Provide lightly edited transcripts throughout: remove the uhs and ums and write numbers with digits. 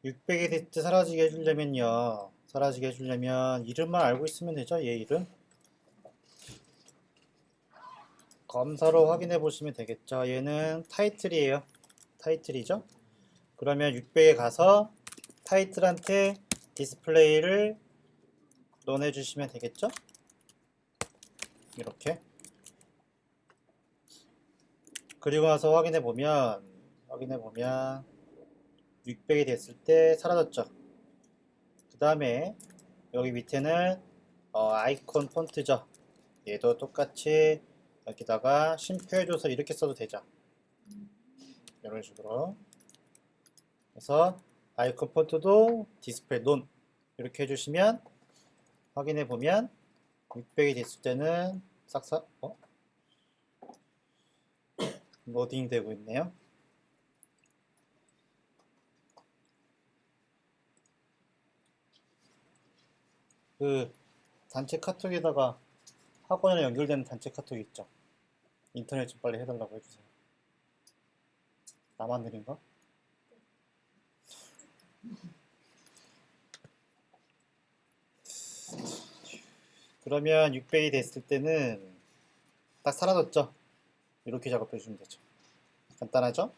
600의 디스트 사라지게 해주려면요. 사라지게 해주려면 이름만 알고 있으면 되죠. 얘 이름. 검사로 확인해 보시면 되겠죠. 얘는 타이틀이에요. 타이틀이죠. 그러면 600에 가서 타이틀한테 디스플레이를 논해 주시면 되겠죠. 이렇게. 그리고 나서 확인해 보면 600이 됐을 때 사라졌죠. 그 다음에 여기 밑에는 아이콘 폰트죠. 얘도 똑같이 여기다가 쉼표해줘서 이렇게 써도 되죠. 이런 식으로. 그래서 아이콘 폰트도 디스플레이 논 이렇게 해주시면 확인해보면 600이 됐을 때는 싹싹 로딩 되고 있네요. 그 단체 카톡에다가 학원이랑 연결되는 단체 카톡 있죠. 인터넷 좀 빨리 해달라고 해주세요. 나만 느린가? 그러면 600이 됐을 때는 딱 사라졌죠. 이렇게 작업해 주시면 되죠. 간단하죠?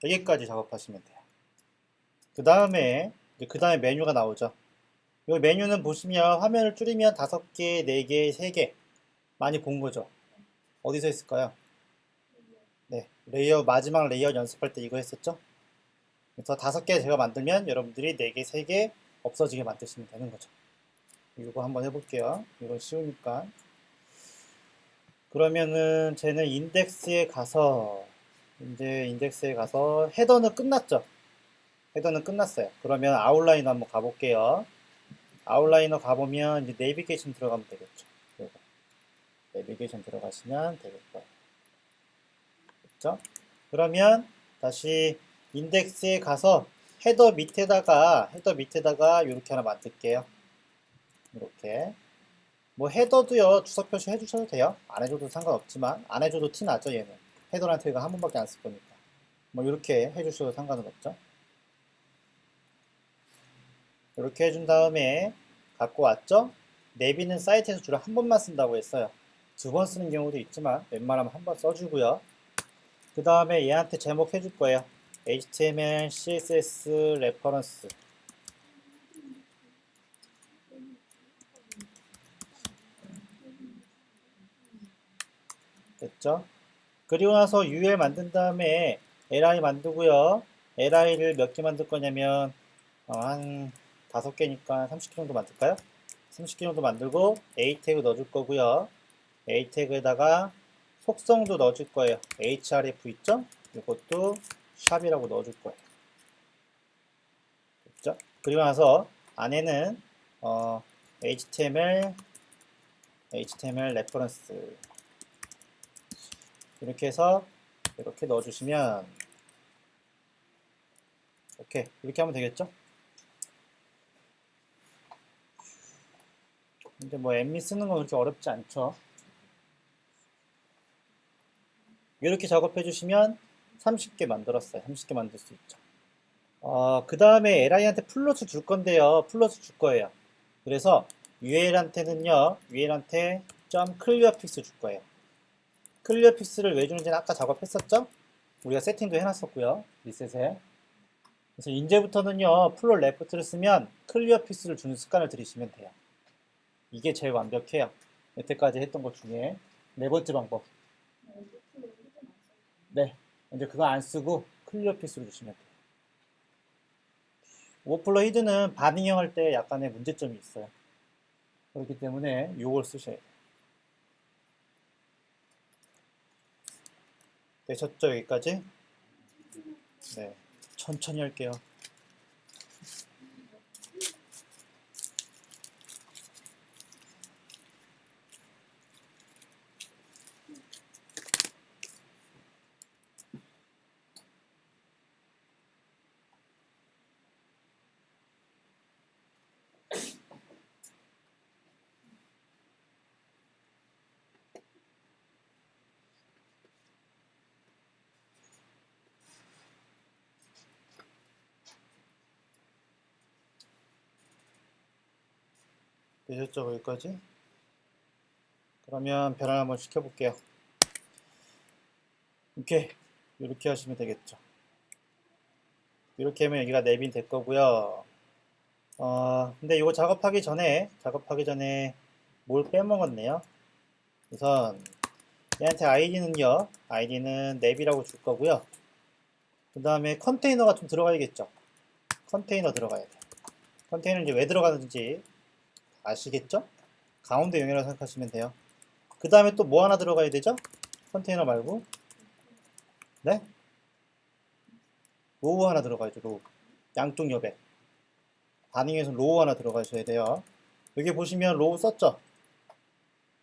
여기까지 작업하시면 돼요. 그 다음에 메뉴가 나오죠. 이 메뉴는 보시면 화면을 줄이면 5개, 4개, 3개 많이 본 거죠. 어디서 했을까요? 네, 레이어 마지막 레이어 연습할 때 이거 했었죠. 그래서 5개 제가 만들면 여러분들이 4개, 3개 없어지게 만드시면 되는 거죠. 이거 한번 해볼게요. 이건 쉬우니까. 그러면은 쟤는 인덱스에 가서 이제 인덱스에 가서 헤더는 끝났죠. 헤더는 끝났어요. 그러면 아웃라이너 한번 가볼게요. 아웃라이너 가보면 이제 내비게이션 들어가면 되겠죠. 요거. 내비게이션 들어가시면 되겠고요. 그렇죠? 그러면 다시 인덱스에 가서 헤더 밑에다가 이렇게 하나 만들게요. 이렇게. 뭐 헤더도요 주석 표시 해주셔도 돼요. 안 해줘도 상관없지만 안 해줘도 티 나죠 얘는. 헤더란 태그가 한 번밖에 안 쓸 거니까. 뭐 이렇게 해주셔도 상관은 없죠. 이렇게 해준 다음에 갖고 왔죠. 내비는 사이트에서 주로 한 번만 쓴다고 했어요. 2번 쓰는 경우도 있지만 웬만하면 한 번 써주고요. 그 다음에 얘한테 제목 해줄 거예요. HTML, CSS, 레퍼런스. 됐죠? 그리고 나서 UL 만든 다음에 LI 만들고요. LI를 몇 개 만들 거냐면 한 5개니까 30개 정도 만들까요? 30개 정도 만들고 A 태그 넣어줄 거고요. A 태그에다가 속성도 넣어줄 거예요. href 있죠? 이것도 샵이라고 넣어줄 거예요. 됐죠? 그리고 나서 안에는 HTML 레퍼런스 이렇게 해서 이렇게 넣어주시면 오케이 이렇게 하면 되겠죠? 이제 뭐 엠미 쓰는 건 그렇게 어렵지 않죠? 이렇게 작업해 주시면 30개 만들었어요. 30개 만들 수 있죠. 그 다음에 LI한테 플러스 줄 건데요. 플러스 줄 거예요. 그래서 UL한테 점 클리어 픽스 줄 거예요. 클리어 픽스를 왜 주는지는 아까 작업했었죠? 우리가 세팅도 해놨었고요. 리셋에. 그래서 이제부터는요. 플로 레프트를 쓰면 클리어 픽스를 주는 습관을 들이시면 돼요. 이게 제일 완벽해요. 여태까지 했던 것 중에 4번째 방법. 네. 이제 그거 안 쓰고 클리어 픽스로 주시면 돼요. 오버플로 히드는 반응형 할 때 약간의 문제점이 있어요. 그렇기 때문에 이걸 쓰셔야 돼요. 되셨죠? 여기까지? 네. 천천히 할게요. 되셨죠, 거기까지? 그러면 변환 한번 시켜볼게요. 오케이. 이렇게 하시면 되겠죠. 이렇게 하면 여기가 랩이 될 거고요. 근데 이거 작업하기 전에 뭘 빼먹었네요. 우선 얘한테 아이디는 랩이라고 줄 거고요. 그 다음에 컨테이너가 좀 들어가야겠죠. 컨테이너 들어가야 돼. 컨테이너 이제 왜 들어가는지 아시겠죠? 가운데 용이라고 생각하시면 돼요. 그 다음에 또 뭐 하나 들어가야 되죠? 컨테이너 말고. 네? 로우 하나 들어가야죠, 로우. 양쪽 여백. 반응에서 로우 하나 들어가셔야 돼요. 여기 보시면 로우 썼죠?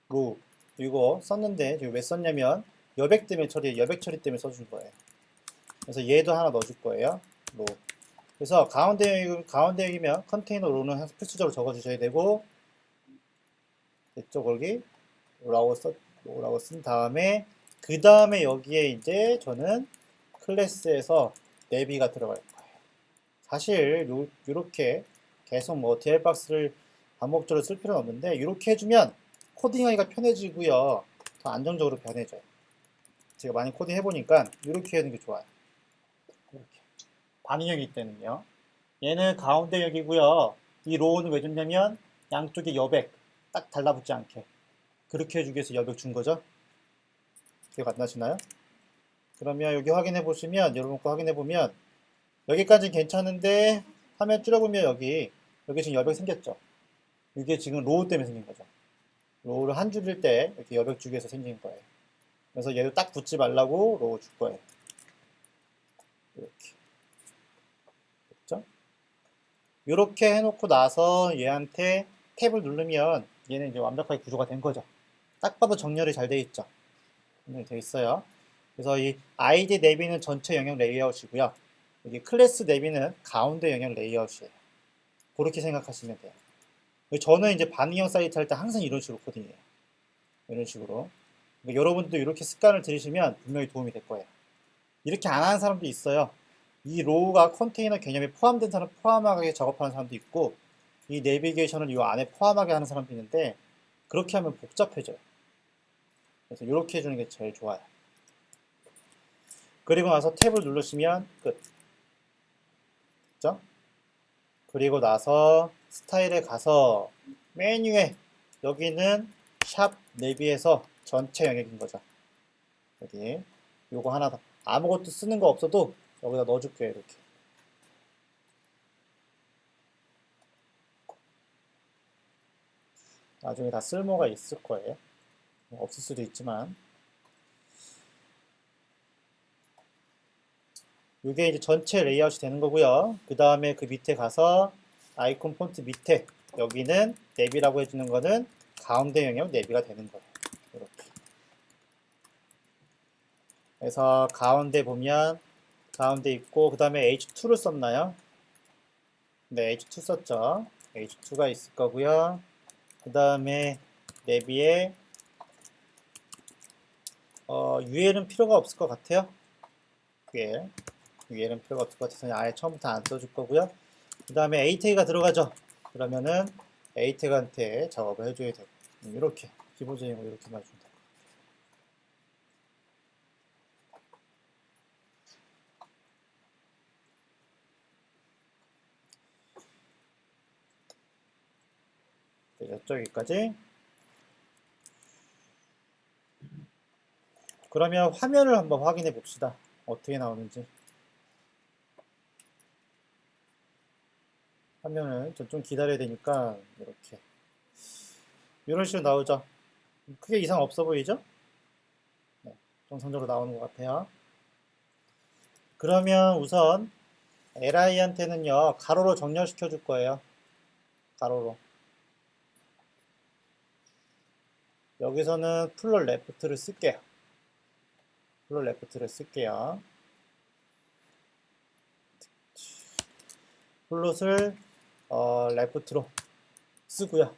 로우. 이거 썼는데, 지금 왜 썼냐면, 여백 처리 때문에 써준 거예요. 그래서 얘도 하나 넣어줄 거예요. 로우. 그래서 가운데이면 컨테이너 로우는 필수적으로 적어주셔야 되고, 됐죠, 거기? 로우라고 쓴 다음에, 그 다음에 여기에 이제 저는 클래스에서 내비가 들어갈 거예요. 사실 요렇게 계속 뭐 DL박스를 반복적으로 쓸 필요는 없는데 이렇게 해주면 코딩하기가 편해지고요. 더 안정적으로 변해져요. 제가 많이 코딩 해보니까 이렇게 하는 게 좋아요. 이렇게 반응형이 때는요. 얘는 가운데역이고요. 이 로우는 왜 줬냐면 양쪽에 여백 딱 달라붙지 않게 그렇게 해주기 위해서 여백 준 거죠. 기억 안 나시나요? 그러면 여기 확인해 보시면 여러분 거 확인해 보면 여기까지 괜찮은데 화면 줄여보면 여기 지금 여백 생겼죠. 이게 지금 로우 때문에 생긴 거죠. 로우를 한 줄일 때 이렇게 여백 주기 위해서 생긴 거예요. 그래서 얘도 딱 붙지 말라고 로우 줄 거예요. 이렇게. 됐죠? 이렇게 해놓고 나서 얘한테 탭을 누르면 얘는 이제 완벽하게 구조가 된 거죠. 딱 봐도 정렬이 잘 돼 있죠. 정렬이 돼 있어요. 그래서 이 ID 내비는 전체 영역 레이아웃이고요. 여기 클래스 내비는 가운데 영역 레이아웃이에요. 그렇게 생각하시면 돼요. 저는 이제 반응형 사이트 할 때 항상 이런 식으로 코딩해요. 이런 식으로. 그러니까 여러분도 이렇게 습관을 들이시면 분명히 도움이 될 거예요. 이렇게 안 하는 사람도 있어요. 이 로우가 컨테이너 개념에 포함된 사람, 포함하게 작업하는 사람도 있고, 이 내비게이션을 이 안에 포함하게 하는 사람도 있는데, 그렇게 하면 복잡해져요. 그래서 이렇게 해주는 게 제일 좋아요. 그리고 나서 탭을 누르시면 끝. 됐죠? 그리고 나서 스타일에 가서 메뉴에 여기는 샵 내비에서 전체 영역인 거죠. 여기 요거 하나 더 아무것도 쓰는 거 없어도 여기다 넣어줄게요. 이렇게 나중에 다 쓸모가 있을 거예요. 없을 수도 있지만 이게 이제 전체 레이아웃이 되는 거고요. 그 다음에 그 밑에 가서 아이콘 폰트 밑에 여기는 내비라고 해주는 거는 가운데 영역 내비가 되는 거예요. 이렇게. 그래서 가운데 보면 가운데 있고 그 다음에 H2를 썼나요? 네, H2 썼죠. H2가 있을 거고요. 그 다음에 내비에 UL은 필요가 없을 것 같아요. UL은 필요가 없을 것 같아서 아예 처음부터 안 써줄 거고요. 그 다음에 ATAG가 들어가죠. 그러면은 ATAG한테 작업을 해줘야 되고 이렇게 기본적인 거 이렇게만 해주면 돼요. 네, 여기까지. 그러면 화면을 한번 확인해 봅시다. 어떻게 나오는지. 화면은 좀 기다려야 되니까 이렇게 이런 식으로 나오죠. 크게 이상 없어 보이죠? 네, 정상적으로 나오는 것 같아요. 그러면 우선 li한테는요 가로로 정렬시켜 줄 거예요. 가로로. 여기서는 플롯 레프트를 쓸게요. 플롯 레프트를 쓸게요. 플롯을 레프트로 쓰고요.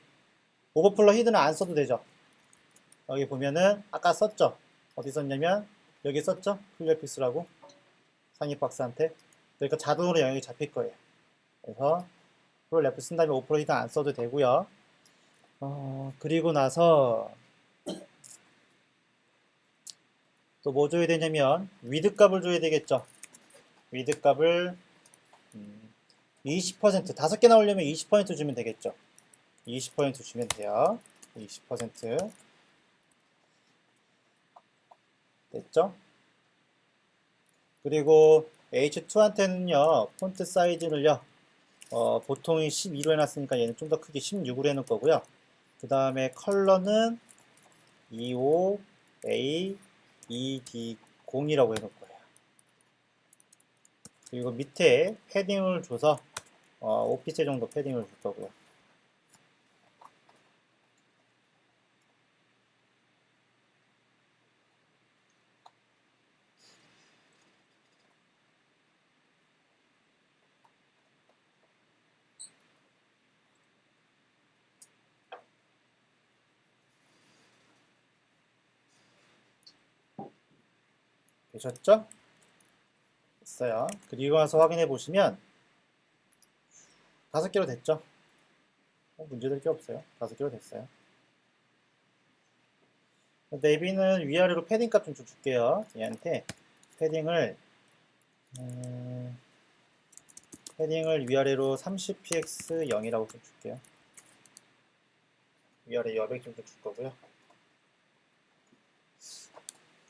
오버플로 히드는 안 써도 되죠. 여기 보면은 아까 썼죠. 어디 썼냐면 여기 썼죠. 클리어픽스라고 상위 박스한테. 그러니까 자동으로 영역이 잡힐 거예요. 그래서 플롯 레프트 쓴 다음에 오버플로 히드 안 써도 되고요. 그리고 나서 또 뭐 줘야 되냐면 위드 값을 줘야 되겠죠. 위드 값을 20% 5개 나오려면 20% 주면 되겠죠. 20% 주면 돼요. 20% 됐죠? 그리고 H2한테는요, 폰트 사이즈를요, 보통이 12로 해놨으니까 얘는 좀 더 크게 16으로 해놓을 거고요. 그 다음에 컬러는 25 A ED 0이라고 해놓을 거예요. 그리고 밑에 패딩을 줘서 5피스 정도 패딩을 줄 거고요. 되셨죠? 됐어요. 그리고 와서 확인해 보시면 5개로 됐죠? 문제될 게 없어요. 5개로 됐어요. 내비는 위아래로 패딩 값 좀 줄게요. 얘한테 패딩을 위아래로 30px 0이라고 좀 줄게요. 위아래 여백 좀 줄 거고요.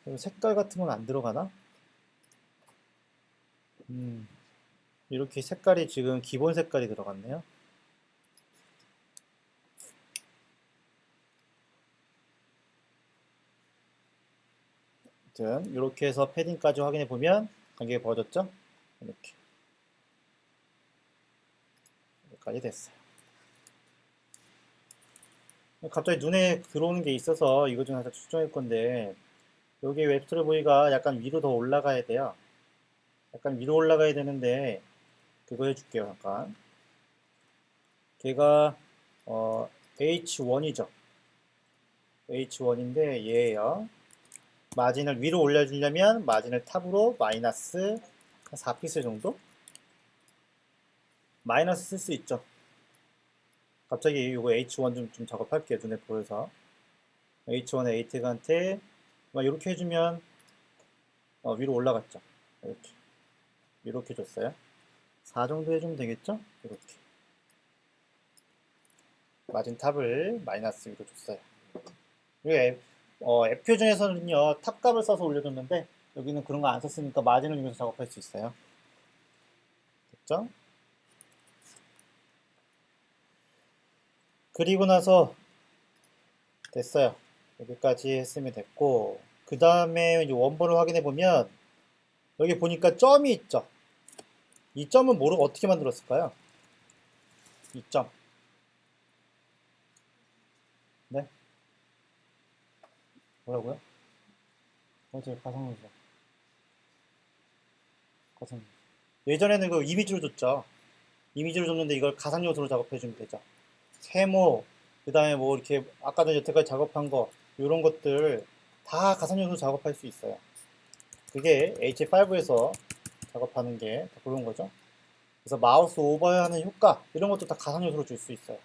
그리고 색깔 같은 건 안 들어가나? 이렇게 색깔이 지금 기본 색깔이 들어갔네요. 아무튼 이렇게 해서 패딩까지 확인해 보면 관계가 벌어졌죠? 이렇게 여기까지 됐어요. 갑자기 눈에 들어오는 게 있어서 이거 좀 살짝 수정할 건데 여기 웹스토리 보기가 약간 위로 더 올라가야 돼요. 약간 위로 올라가야 되는데 그거 해줄게요. 잠깐. 걔가 H1이죠. H1인데 얘예요. 마진을 위로 올려주려면 마진을 탑으로 마이너스 4픽셀 정도? 마이너스 쓸 수 있죠. 갑자기 이거 H1 좀 작업할게요. 눈에 보여서. H1의 에이텍한테 이렇게 해주면 위로 올라갔죠. 이렇게 줬어요. 4 정도 해주면 되겠죠? 이렇게. 마진 탑을 마이너스 위로 줬어요. 그리고 F표 중에서는요, 탑값을 써서 올려줬는데, 여기는 그런 거 안 썼으니까 마진을 이용해서 작업할 수 있어요. 됐죠? 그리고 나서, 됐어요. 여기까지 했으면 됐고, 그 다음에 원본을 확인해 보면, 여기 보니까 점이 있죠? 이 점은 모르고 어떻게 만들었을까요? 이 점. 네? 뭐라고요? 어제 가상요소. 가상요소. 예전에는 그 이미지로 줬죠. 이미지로 줬는데 이걸 가상요소로 작업해주면 되죠. 세모, 그 다음에 뭐 이렇게 아까 전에 여태까지 작업한 거, 이런 것들 다 가상요소 작업할 수 있어요. 그게 H5에서 작업하는 게 그런 거죠. 그래서 마우스 오버하는 효과, 이런 것도 다 가상요소로 줄 수 있어요.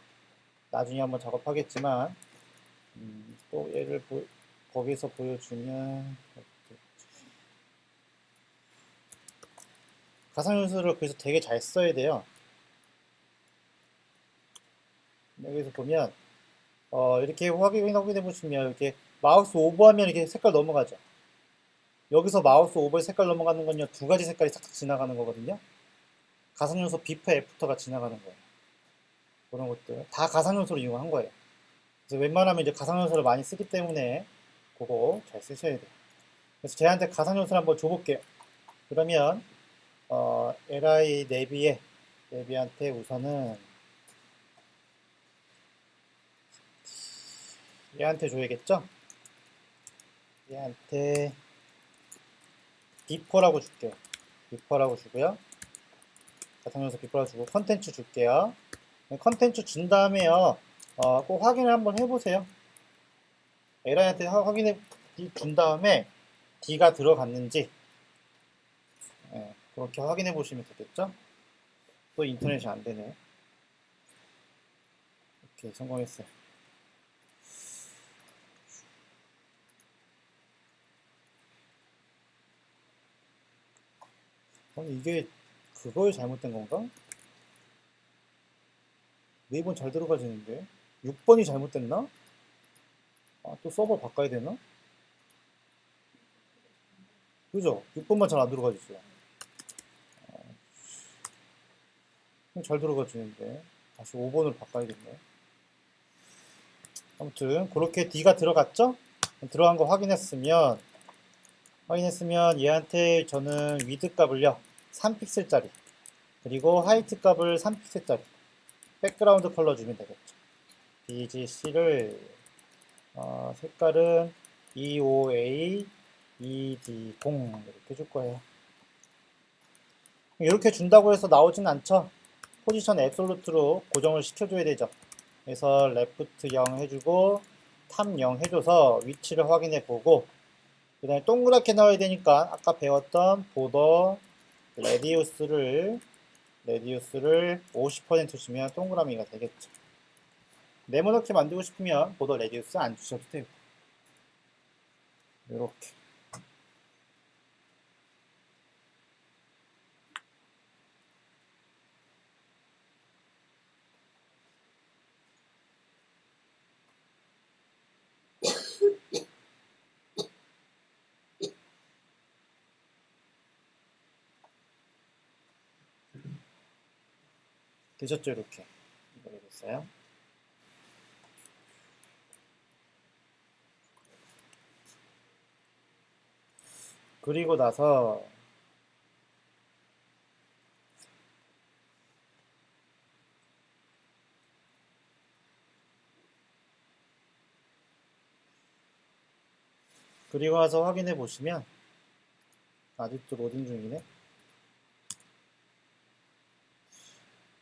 나중에 한번 작업하겠지만, 또 얘를 거기서 보여주면, 가상요소를 그래서 되게 잘 써야 돼요. 여기서 보면 이렇게 확인해 보시면 이렇게 마우스 오버하면 이렇게 색깔 넘어가죠. 여기서 마우스 오버에 색깔 넘어가는 건요, 두 가지 색깔이 싹싹 지나가는 거거든요. 가상요소 비프 애프터가 지나가는 거예요. 그런 것들 다 가상요소를 이용한 거예요. 그래서 웬만하면 이제 가상요소를 많이 쓰기 때문에 그거 잘 쓰셔야 돼요. 그래서 쟤한테 가상요소를 한번 줘볼게요. 그러면 LI 네비한테 우선은 얘한테 줘야겠죠? 얘한테 비퍼라고 줄게요. 비퍼라고 주고요. 가상요소 비퍼라고 주고 컨텐츠 줄게요. 컨텐츠 준 다음에요. 꼭 확인을 한번 해보세요. LI한테 확인해 준 다음에 D가 들어갔는지 그렇게 확인해 보시면 되겠죠? 또 인터넷이 안 되네. 오케이, 성공했어요. 아니 이게 그거에 잘못된 건가? 네이버는 잘 들어가지는데 6번이 잘못됐나? 아, 또 서버 바꿔야 되나? 그죠? 6번만 잘 안 들어가지죠. 잘 들어가지는데 다시 5번으로 바꿔야겠네. 아무튼 그렇게 D가 들어갔죠? 들어간 거 확인했으면 얘한테 저는 위드 값을요 3픽셀짜리 그리고 하이트 값을 3픽셀짜리 백그라운드 컬러 주면 되겠죠. BGC를 색깔은 EOA ED0 이렇게 줄 거예요. 이렇게 준다고 해서 나오진 않죠. 포지션 앱솔루트로 고정을 시켜줘야 되죠. 그래서 레프트 0 해주고 탑 0 해줘서 위치를 확인해 보고 그 다음에 동그랗게 나와야 되니까 아까 배웠던 보더 레디우스를 50% 주면 동그라미가 되겠죠. 네모나게 만들고 싶으면 보더 레디우스 안 주셔도 되고 이렇게 되셨죠? 이렇게 이렇게 됐어요. 그리고 나서 확인해 보시면 아직도 로딩 중이네.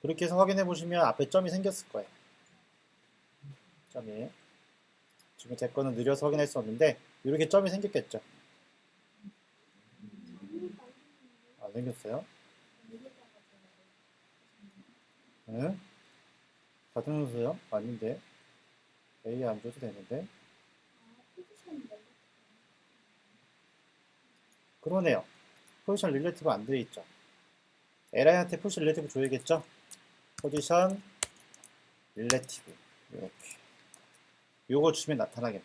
그렇게 해서 확인해 보시면 앞에 점이 생겼을 거예요. 점이 지금 제 거는 느려서 확인할 수 없는데 이렇게 점이 생겼겠죠. 안 생겼어요? 응? 같은 순서요? 아닌데 A 안 줘도 되는데 그러네요. 포지션 릴레이티브 안 되어있죠. LI한테 포지션 릴레이티브 줘야겠죠? 포지션 릴레이티브 이렇게 요거 주면 나타나겠네.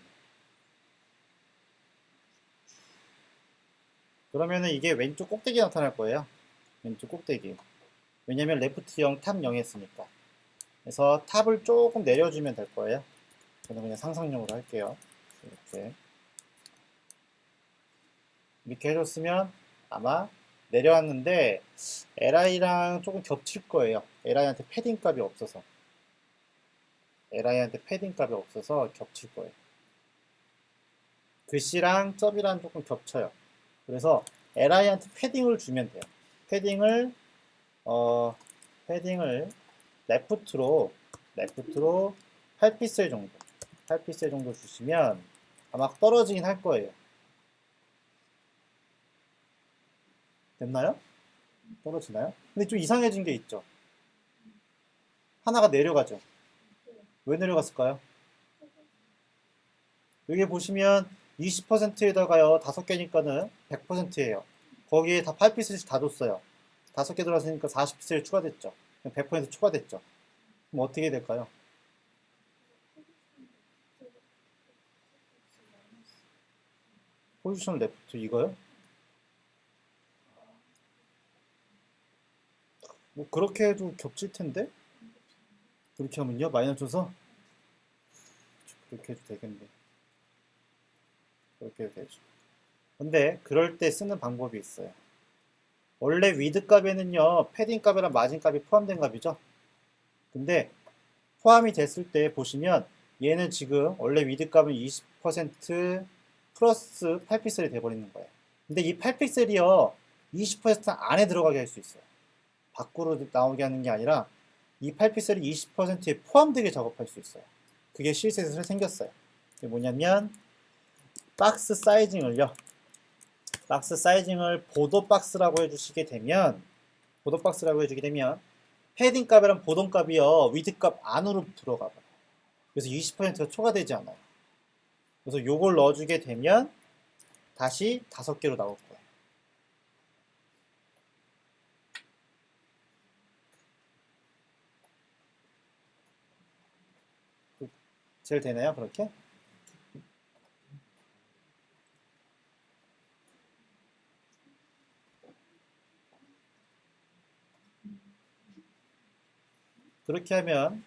그러면은 이게 왼쪽 꼭대기 나타날 거예요. 왼쪽 꼭대기. 왜냐면 레프트 0, 탑 0 했으니까. 그래서 탑을 조금 내려주면 될 거예요. 저는 그냥 상상용으로 할게요. 이렇게 해줬으면 아마 내려왔는데 LI랑 조금 겹칠 거예요. LI한테 패딩 값이 없어서. LI한테 패딩 값이 없어서 겹칠 거예요. 글씨랑 쩝이랑 조금 겹쳐요. 그래서 LI한테 패딩을 주면 돼요. 패딩을 레프트로 8피셀 정도 주시면 아마 떨어지긴 할 거예요. 됐나요? 떨어지나요? 근데 좀 이상해진 게 있죠. 하나가 내려가죠. 왜 내려갔을까요? 여기 보시면 20%에다가요 5개니까는 100%예요. 거기에 다 8피셀씩 다 줬어요. 5개 들어갔으니까 40피셀 추가됐죠. 100% 추가됐죠. 그럼 어떻게 될까요? 포지션 레프트 이거요? 뭐 그렇게 해도 겹칠 텐데? 그렇게 하면요? 마이너스 줘서? 그렇게 해도 되겠네. 그렇게 해도 되죠. 근데 그럴 때 쓰는 방법이 있어요. 원래 위드 값에는요, 패딩 값이랑 마진 값이 포함된 값이죠. 근데 포함이 됐을 때 보시면 얘는 지금 원래 위드 값은 20% 플러스 8픽셀이 돼버리는 거예요. 근데 이 8픽셀이요, 20% 안에 들어가게 할 수 있어요. 밖으로 나오게 하는 게 아니라 이 8픽셀이 20%에 포함되게 작업할 수 있어요. 그게 실셋에서 생겼어요. 그게 뭐냐면 박스 사이징을요. 박스 사이징을 보도 박스라고 해주시게 되면 패딩 값이랑 보동 값이요 위드 값 안으로 들어가 봐요. 그래서 20%가 초과되지 않아요. 그래서 요걸 넣어주게 되면 다시 5개로 나올 거예요. 픽셀 되나요? 그렇게? 그렇게 하면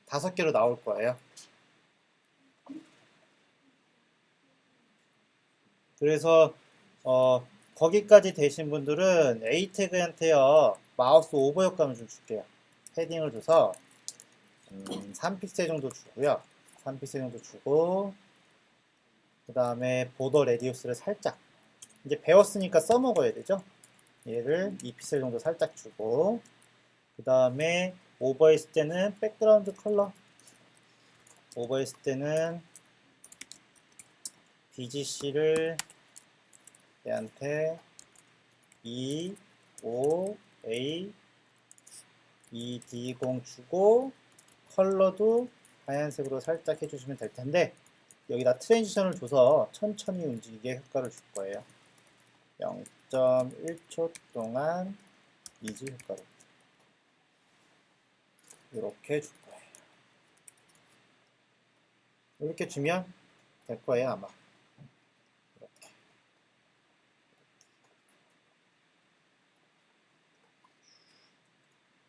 5개로 나올 거예요. 그래서 거기까지 되신 분들은 A 태그한테요 마우스 오버 효과를 좀 줄게요. 패딩을 줘서 3픽셀 정도 주고요. 3픽셀 정도 주고 그 다음에 보더 레디우스를 살짝 이제 배웠으니까 써먹어야 되죠. 얘를 2픽셀 정도 살짝 주고 그 다음에 오버했을 때는 백그라운드 컬러 오버했을 때는 BGC를 얘한테 2, 5, A, 2D0 주고 컬러도 하얀색으로 살짝 해주시면 될 텐데 여기다 트랜지션을 줘서 천천히 움직이게 효과를 줄 거예요. 0.1초 동안 이지 효과로 이렇게 줄 거예요. 이렇게 주면 될 거예요 아마. 이렇게.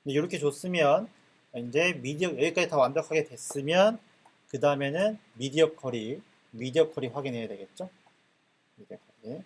이렇게 줬으면 이제 미디어 여기까지 다 완벽하게 됐으면 그 다음에는 미디어 컬이 확인해야 되겠죠. 미디어 컬이